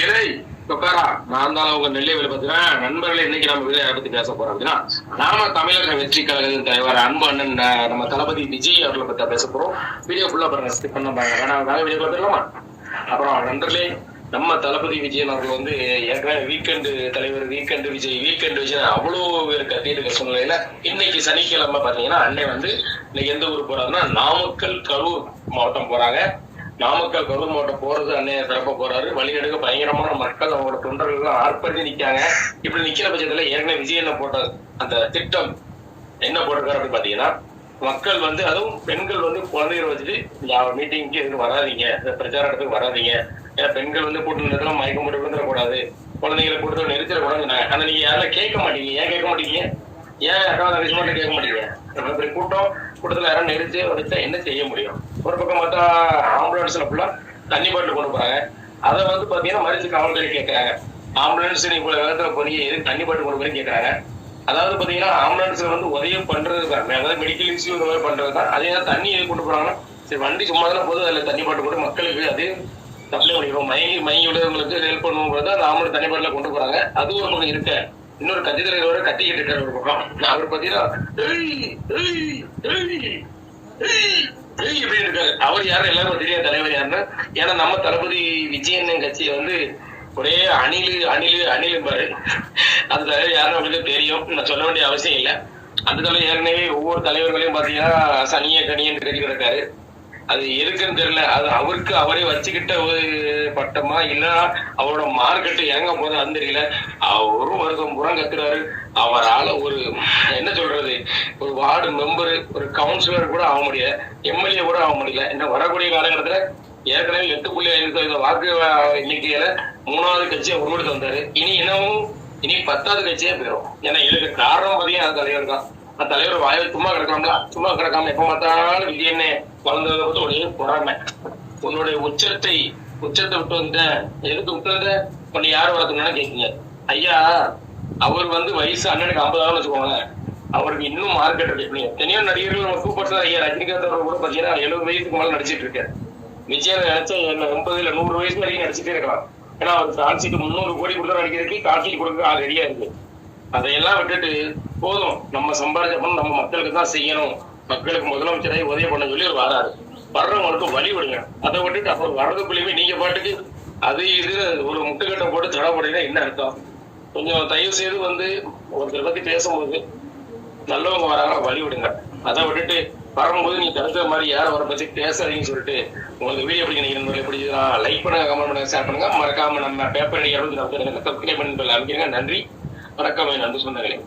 இலை உட்காரா நான் தான் உங்க நெல்லையில் பார்த்தீங்கன்னா நண்பர்களை இன்னைக்கு நம்ம யாரை பத்தி பேச போறோம் அப்படின்னா நாம தமிழக வெற்றி கழகத்தின் தலைவர் அன்பு அண்ணன் நம்ம தளபதி விஜய் அவர்களை பத்தி பேச போறோம். வீடியோ ஃபுல்லா பாருங்க, ஸ்கிப் பண்ண பாருங்க. வேணாம் வீடியோ பார்த்துக்கலாமா? அப்புறம் நண்பர்களே, நம்ம தளபதி விஜயன் அவர்கள் வந்து ஏற்கனவே வீக்கெண்டு தலைவர் வீக்கெண்டு விஜய் அவ்வளோ பேர் கத்திட்டு இருக்க சூழ்நிலையில இன்னைக்கு சனிக்கிழமை பாத்தீங்கன்னா அண்ணன் வந்து இன்னைக்கு எந்த ஊர் போறாருன்னா நாமக்கல் கரூர் மாவட்டம் போறாங்க. நாமக்கல் கரூர் மாவட்டம் போறது அன்னைய சிறப்ப போறாரு. வழிநடுக்க பயங்கரமான மக்கள் அவங்களோட தொண்டர்கள் எல்லாம் ஆர்ப்பரித்து நிக்காங்க. இப்படி நிக்கிற பட்சத்துல ஏற்கனவே விஜய் என்ன போட்ட அந்த திட்டம் என்ன போட்டிருக்காரு அப்படின்னு பாத்தீங்கன்னா, மக்கள் வந்து அதுவும் பெண்கள் வந்து குழந்தைகளை வச்சுட்டு மீட்டிங்க்கு எதுவும் வராதிங்க, பிரச்சார இடத்துக்கு வராதிங்க, ஏன்னா பெண்கள் வந்து கூட்டு நேரத்துல மயக்கம் போட்டு விழுந்துடக்கூடாது, குழந்தைகளை கூட்டத்தில் நெரிச்சிடக்கூடாது. ஆனா நீங்க யாரும் கேட்க மாட்டீங்க. ஏன் கேட்க மாட்டீங்க? ஏன் மட்டும் கேட்க மாட்டீங்க? பெரிய கூட்டத்துல யாரும் நெரிச்சு வச்சா என்ன செய்ய முடியும்? ஒரு பக்கம் பார்த்தா ஆம்புலன்ஸ்ல ஃபுல்லா தண்ணி பாட்டில் கொண்டு போறாங்க. அதை வந்து பாத்தீங்கன்னா மறிச்சு காவல்துறை கேட்கறாங்க. ஆம்புலன்ஸ் நீ இவ்வளவு வேகத்துல போறீங்க, எதுக்கு தண்ணி பாட்டில் கொண்டு போய் கேட்கறாங்க. அதாவது பாத்தீங்கன்னா ஆம்புலன்ஸ்ல வந்து உதவி பண்றது தான், அதாவது மெடிக்கல் இன்ஸ்டியூட் இந்த மாதிரி பண்றது தான். அதே தான் தண்ணி எது கொண்டு போறாங்கன்னா, சரி வண்டி சும்மா தானே போது, அதுல தண்ணி பாட்டு போட்டு மக்களுக்கு அது சப்ளை பண்ணிக்கிறோம், மயங்கி விடுறவங்களுக்கு ஹெல்ப் பண்ணுவோங்கிறது அந்த ஆம்புலன்ஸ் தண்ணி பாட்டில கொண்டு போறாங்க. அது ஒரு பக்கம் இருக்க. இன்னொரு கட்சி தலைவரோட கட்டிக்கிட்டு இருக்காரு ஒரு பக்கம். அவர் பாத்தீங்கன்னா இப்படி இருக்காரு. அவர் யாரும் எல்லாருக்கும் தெரியாத தலைவர் யாருன்னா, ஏன்னா நம்ம தளபதி விஜயன் கட்சியை வந்து ஒரே அணிலு பாரு. அந்த தலைவர் யாருன்னு அவங்களுக்கு தெரியும், நான் சொல்ல வேண்டிய அவசியம் இல்லை. அந்த தலைவர் ஏற்கனவே ஒவ்வொரு தலைவர்களையும் பாத்தீங்கன்னா சனிய கனியன்னு கட்டி கிடக்காரு. அது எதுக்குன்னு தெரியல. அது அவருக்கு அவரே வச்சுக்கிட்ட ஒரு பட்டமா இல்ல அவரோட மார்க்கெட்டு எங்க போதும் தெரியல. ஒரு வருஷம் புறம் கத்துறாரு. அவரால் ஒரு என்ன சொல்றது, ஒரு வார்டு மெம்பரு, ஒரு கவுன்சிலர் கூட ஆக முடியல, எம்எல்ஏ கூட ஆக முடியல. என்ன வரக்கூடிய காலகட்டத்துல ஏற்கனவே 8.5% வாக்கு எண்ணிக்கையில 3வது கட்சியை உருவெடுத்து வந்தாரு. இனி 10வது கட்சியே போயிடும். ஏன்னா இதுக்கு காரணம் பாத்தீங்கன்னா அந்த தலைவர் தான். அந்த தலைவர் வாயில சும்மா கிடக்காமல, சும்மா கிடக்காம எப்ப பார்த்தாலும் விஜயன்னு வளர்ந்ததை பத்தி ஒரே பொறாம. உன்னுடைய உச்சத்தை விட்டு வந்த, எதுக்கு விட்டு வந்த, உன்னை யாரும் வளர்த்துனா கேட்குங்க. ஐயா அவர் வந்து வயசு அண்ணனுக்கு 50 வச்சுக்கோங்க. அவருக்கு இன்னும் மார்க்கெட் இருக்கு. எத்தனையோ நடிகர்கள் சூப்பர் ஐயா ரஜினிகாந்த் அவர் கூட பாத்தீங்கன்னா 70 வயசுக்கு மேல நடிச்சிட்டு இருக்காரு. விஜய் நினைச்சா 80 இல்ல 100 வயசு வரைக்கும் நடிச்சுட்டே இருக்கலாம். ஏன்னா அவர் காட்சிக்கு 300 கோடி கொடுத்தா நடிக்கிறதுக்கு காட்சிக்கு கொடுக்க ஆள் ரெடியா இருக்கு. அதையெல்லாம் விட்டுட்டு போதும், நம்ம சம்பாதிச்ச பணம் நம்ம மக்களுக்கு தான் செய்யணும், மக்களுக்கு முதலமைச்சரை உதவி பண்ண சொல்லி அவர் வராரு. வர்றவங்களுக்கு வழி விடுங்க. அதை விட்டுட்டு அப்புறம் வர்றதுக்குள்ளேயுமே நீங்க பாட்டுக்கு அது இது ஒரு முட்டுக்கட்டை போட்டு தடை போடுறீங்கன்னா என்ன அர்த்தம்? கொஞ்சம் தயவு செய்து வந்து ஒருத்தரை பத்தி பேசும்போது நல்லவங்க வராங்க, வழி விடுங்க. அதை விட்டுட்டு வரும்போது நீங்க தடுத்த மாதிரி யாரும் அவரை பத்தி பேசாதீங்கன்னு சொல்லிட்டு உங்களுக்கு வீடியோ எப்படி நினைக்கிறீங்க, எப்படி லைக் பண்ணுங்க, கமெண்ட் பண்ணுங்க, ஷேர் பண்ணுங்க. மறக்காம நம்ம பேப்பர் 240 சப்ஸ்கிரைப் பண்ணி அமைக்கிறீங்க. நன்றி, வணக்கம் நன்றி சொந்தங்களே.